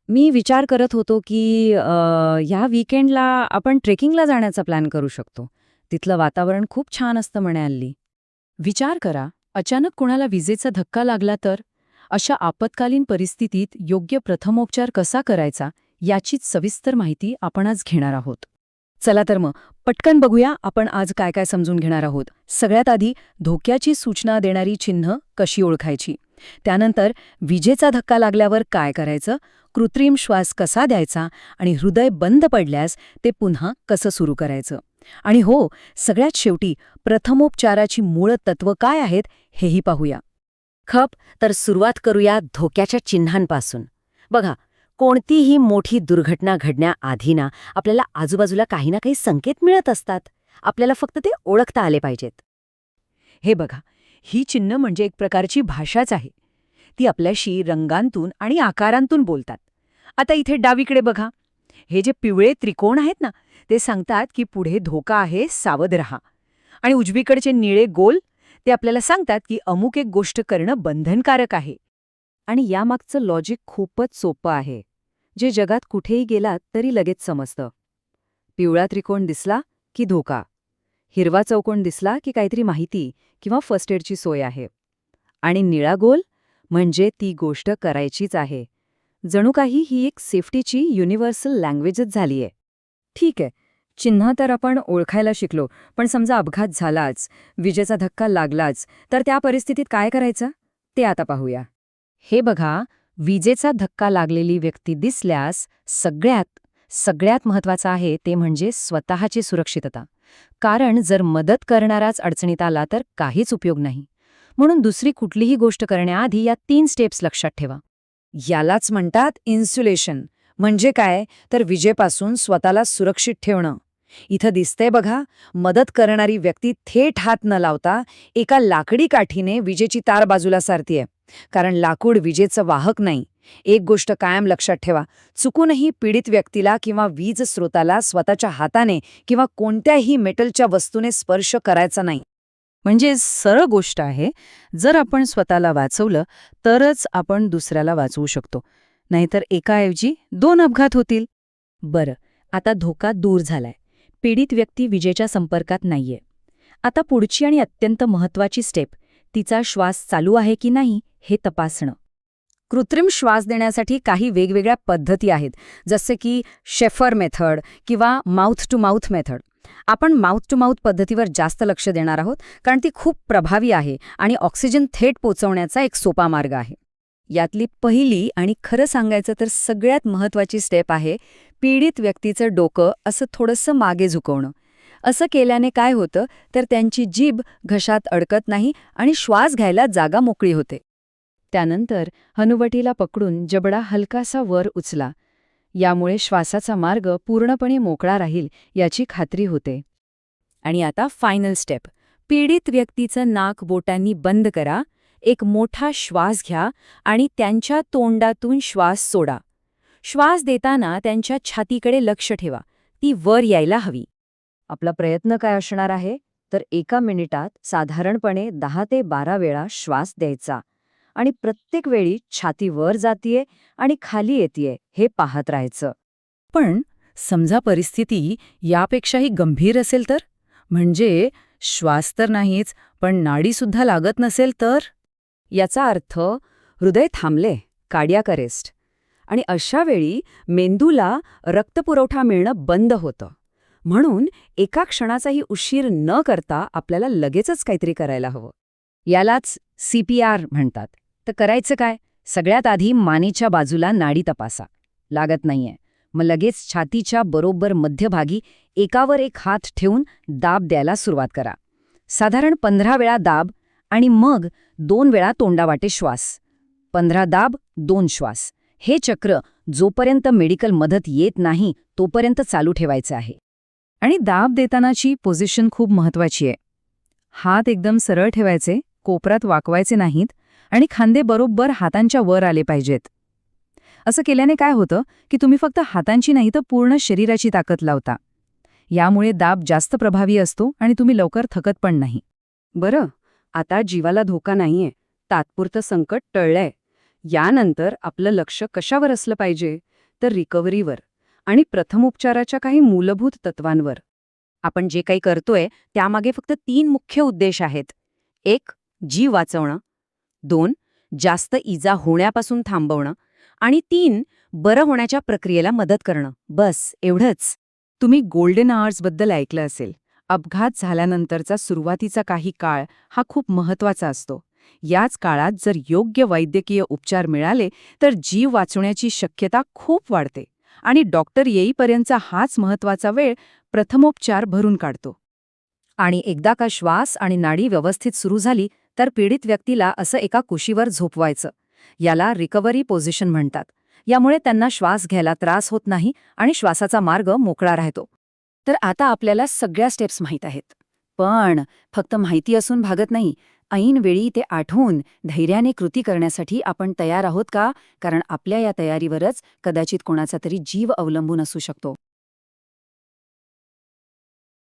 मी विचार करत होतो की ह्या वीकेंडला आपण ट्रेकिंगला जाण्याचा प्लॅन करू शकतो. तिथलं वातावरण खूप छान असतं म्हणे हल्ली. विचार करा, अचानक कुणाला विजेचा धक्का लागला तर? अशा आपत्कालीन परिस्थितीत योग्य प्रथमोपचार कसा करायचा याचीच सविस्तर माहिती आपण आज घेणार आहोत. चला तर मग पटकन बघूया आपण आज काय काय समजून घेणार आहोत. सगळ्यात आधी धोक्याची सूचना देणारी चिन्ह कशी ओळखायची. त्यानंतर विजेचा धक्का लागल्यावर काय करायचं, कृत्रिम श्वास कसा द्यायचा आणि हृदय बंद पडल्यास ते पुन्हा कसं सुरू करायचं. आणि हो, सगळ्यात शेवटी प्रथमोपचाराची मूळ तत्त्व काय आहेत हेही पाहूया. तर सुरुवात करूया धोक्याच्या चिन्हांपासून. बघा, कोणतीही मोठी दुर्घटना घडण्याआधी ना आपल्याला आजूबाजूला काही ना काही संकेत मिळत असतात. आपल्याला फक्त ते ओळखता आले पाहिजेत. हे बघा, ही चिन्ह म्हणजे एक प्रकारची भाषाच आहे. ती आपल्याशी रंगांतून आणि आकारांतून बोलतात. आता इथे डावीकडे बघा, हे जे पिवळे त्रिकोण आहेत ना, ते सांगतात की पुढे धोका आहे, सावध रहा. आणि उजवीकडचे निळे गोल ते आपल्याला सांगतात की अमुक एक गोष्ट करणं बंधनकारक आहे. आणि यामागचं लॉजिक खूपच सोपं आहे, जे जगात कुठेही गेलात तरी लगेच समजतं. पिवळा त्रिकोण दिसला की धोका, हिरवा चौकोन दिसला की काहीतरी माहिती किंवा फर्स्ट एडची सोय आहे, आणि निळा गोल म्हणजे ती गोष्ट करायचीच आहे. जणू काही ही एक सेफ्टीची युनिव्हर्सल लँग्वेजच झालीये. ठीक आहे, चिन्ह तर आपण ओळखायला शिकलो, पण समजा अपघात झालाच, विजेचा धक्का लागलाच, तर त्या परिस्थितीत काय करायचं ते आता पाहूया. हे बघा, विजेचा धक्का लागलेली व्यक्ती दिसल्यास सगळ्यात महत्वाचं आहे ते म्हणजे स्वतःची सुरक्षितता. कारण जर मदत करणाराच अडचणीत आला तर काहीच उपयोग नाही. म्हणून दुसरी कुठलीही गोष्ट करण्याआधी या 3 स्टेप्स लक्षात ठेवा. यालाच म्हणतात इन्सुलेशन. म्हणजे काय, तर विजेपासून स्वतःला सुरक्षित ठेवणं. इथं दिसतंय बघा, मदत करणारी व्यक्ती थेट हात न लावता एका लाकडी काठीने विजेची तार बाजूला सारतीये. कारण लाकूड विजेचं वाहक नाही. एक गोष्ट कायम लक्षात ठेवा, चुकूनही पीडित व्यक्तीला किंवा वीज स्रोताला स्वतःच्या हाताने किंवा कोणत्याही मेटलच्या वस्तूने स्पर्श करायचा नाही. म्हणजे सरळ गोष्ट आहे, जर आपण स्वतःला वाचवलं तरच आपण दुसऱ्याला वाचवू शकतो. नाहीतर एकाऐवजी 2 अपघात होतील. बरं, आता धोका दूर झालाय. पीडित व्यक्ती विजेच्या संपर्कात नाहीये. आता पुढची आणि अत्यंत महत्वाची स्टेप, तिचा श्वास चालू आहे की नाही हे तपासणं. कृत्रिम श्वास देण्यासाठी काही वेगवेगळ्या पद्धती आहेत, जसे की शेफर मेथड किंवा माउथ टू माउथ मेथड. आपण माउथ टू माउथ पद्धतीवर जास्त लक्ष देणार आहोत, कारण ती खूप प्रभावी आहे आणि ऑक्सिजन थेट पोचवण्याचा एक सोपा मार्ग आहे. यातली पहिली आणि खरं सांगायचं तर सगळ्यात महत्वाची स्टेप आहे, पीडित व्यक्तीचं डोकं असं थोडंसं मागे झुकवणं. असं केल्याने काय होतं, तर त्यांची जीभ घशात अडकत नाही आणि श्वास घ्यायला जागा मोकळी होते. त्यानंतर हनुवटीला पकडून जबडा हलकासा वर उचला. यामुळे श्वासाचा मार्ग पूर्णपणे मोकळा राहील याची खात्री होते. आणि आता फायनल स्टेप, पीडित व्यक्तीचं नाक बोटांनी बंद करा, एक मोठा श्वास घ्या आणि त्यांच्या तोंडातून श्वास सोडा. श्वास देताना त्यांच्या छातीकडे लक्ष ठेवा, ती वर यायला हवी. आपला प्रयत्न काय असणार आहे, तर 1 मिनिटात साधारणपणे 10 ते 12 वेळा श्वास द्यायचा आणि प्रत्येक वेळी छाती वर जातीये आणि खाली येतेय हे पाहत राहायचं. पण समजा परिस्थिती यापेक्षाही गंभीर असेल तर? म्हणजे श्वास तर नाहीच, पण नाडीसुद्धा लागत नसेल तर? याचा अर्थ हृदय थांबले, कार्डियाक अरेस्ट. आणि अशा वेळी मेंदूला रक्तपुरवठा मिळणं बंद होतं. म्हणून एका क्षणाचाही उशीर न करता आपल्याला लगेचच काहीतरी करायला हवं. यालाच CPR म्हणतात. तर करायचं काय, सगळ्यात आधी मानेच्या बाजूला नाडी तपासा. लागत नाहीये, मग लगेच छातीच्या बरोबर मध्यभागी एकावर एक हात ठेवून दाब द्यायला सुरुवात करा. साधारण 15 वेळा दाब आणि मग 2 वेळा तोंडावाटे श्वास. 15 दाब, 2 श्वास. हे चक्र जोपर्यंत मेडिकल मदत येत नाही तोपर्यंत चालू ठेवायचं आहे. आणि दाब देतानाची पोझिशन खूप महत्वाची आहे. हात एकदम सरळ ठेवायचे, कोपरात वाकवायचे नाहीत आणि खांदे बरोबर हातांच्या वर आले पाहिजेत. असं केल्याने काय होतं की तुम्ही फक्त हातांची नाही तर पूर्ण शरीराची ताकद लावता. यामुळे दाब जास्त प्रभावी असतो आणि तुम्ही लवकर थकत पण नाही. बरं, आता जीवाला धोका नाहीये, तात्पुरतं संकट टळलंय. यानंतर आपलं लक्ष कशावर असलं पाहिजे, तर रिकव्हरीवर आणि प्रथमोपचाराच्या काही मूलभूत तत्वांवर. आपण जे काही करतोय त्यामागे फक्त 3 मुख्य उद्देश आहेत. 1. जीव वाचवणं. 2. जास्त इजा होण्यापासून थांबवणं. आणि 3. बरं होण्याच्या प्रक्रियेला मदत करणं. बस एवढंच. तुम्ही गोल्डन आवर्सबद्दल ऐकलं असेल. अपघात झाल्यानंतरचा सुरुवातीचा काही काळ हा खूप महत्वाचा असतो. याच काळात जर योग्य वैद्यकीय उपचार मिळाले तर जीव वाचवण्याची शक्यता खूप वाढते आणि डॉक्टर येईपर्यंतचा हाच महत्वाचा वेळ प्रथमोपचार भरून काढतो. आणि एकदा का श्वास आणि नाडी व्यवस्थित सुरू झाली तर पीडित व्यक्तीला असं एका कुशीवर झोपवायचं. याला रिकव्हरी पोझिशन म्हणतात. यामुळे त्यांना श्वास घ्यायला त्रास होत नाही आणि श्वासाचा मार्ग मोकळा राहतो. तर आता आपल्याला सगळ्या स्टेप्स माहीत आहेत. पण फक्त माहिती असून भागत नाही. ऐन वेळी ते आठवून धैर्याने कृती करण्यासाठी आपण तयार आहोत का? कारण आपल्या या तयारीवरच कदाचित कोणाचा तरी जीव अवलंबून असू शकतो.